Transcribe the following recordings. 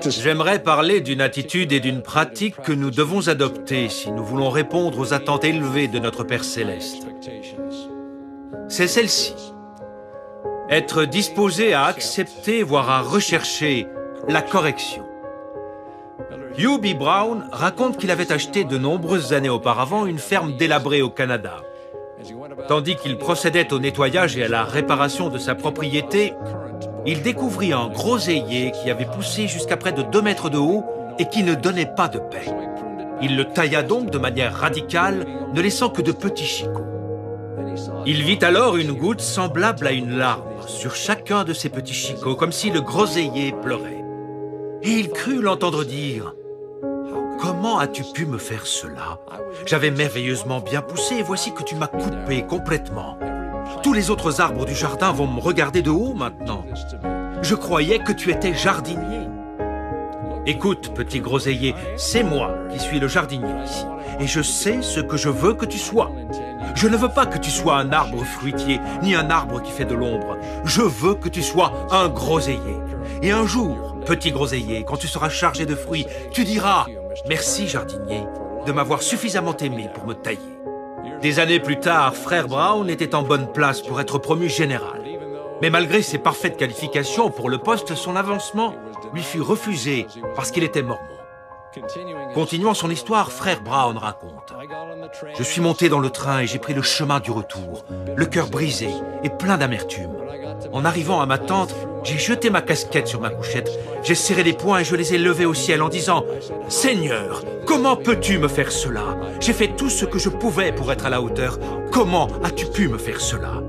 J'aimerais parler d'une attitude et d'une pratique que nous devons adopter si nous voulons répondre aux attentes élevées de notre Père Céleste. C'est celle-ci. Être disposé à accepter, voire à rechercher, la correction. Hugh B. Brown raconte qu'il avait acheté de nombreuses années auparavant une ferme délabrée au Canada. Tandis qu'il procédait au nettoyage et à la réparation de sa propriété, il découvrit un groseillier qui avait poussé jusqu'à près de 2 mètres de haut et qui ne donnait pas de paix. Il le tailla donc de manière radicale, ne laissant que de petits chicots. Il vit alors une goutte semblable à une larme sur chacun de ces petits chicots, comme si le groseillier pleurait. Et il crut l'entendre dire « Comment as-tu pu me faire cela? J'avais merveilleusement bien poussé et voici que tu m'as coupé complètement. Tous les autres arbres du jardin vont me regarder de haut maintenant. Je croyais que tu étais jardinier. » Écoute, petit groseillier, c'est moi qui suis le jardinier ici, et je sais ce que je veux que tu sois. Je ne veux pas que tu sois un arbre fruitier, ni un arbre qui fait de l'ombre. Je veux que tu sois un groseillier. Et un jour, petit groseillier, quand tu seras chargé de fruits, tu diras « Merci, jardinier, de m'avoir suffisamment aimé pour me tailler. » Des années plus tard, Frère Brown était en bonne place pour être promu général. Mais malgré ses parfaites qualifications pour le poste, son avancement lui fut refusé parce qu'il était mormon. Continuant son histoire, Frère Brown raconte « Je suis monté dans le train et j'ai pris le chemin du retour, le cœur brisé et plein d'amertume. En arrivant à ma tente, j'ai jeté ma casquette sur ma couchette, j'ai serré les poings et je les ai levés au ciel en disant « Seigneur, comment peux-tu me faire cela? J'ai fait tout ce que je pouvais pour être à la hauteur. Comment as-tu pu me faire cela? »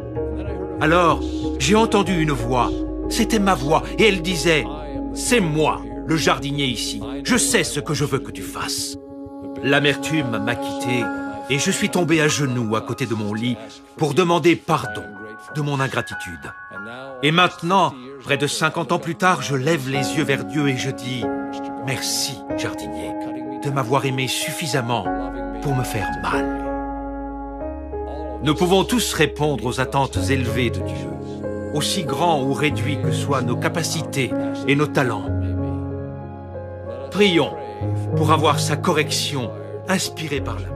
Alors, j'ai entendu une voix. C'était ma voix et elle disait « C'est moi, le jardinier ici. Je sais ce que je veux que tu fasses. » L'amertume m'a quitté et je suis tombé à genoux à côté de mon lit pour demander pardon de mon ingratitude. Et maintenant, près de 50 ans plus tard, je lève les yeux vers Dieu et je dis « Merci, jardinier, de m'avoir aimé suffisamment pour me faire mal. » Nous pouvons tous répondre aux attentes élevées de Dieu, aussi grands ou réduits que soient nos capacités et nos talents. Prions pour avoir sa correction inspirée par la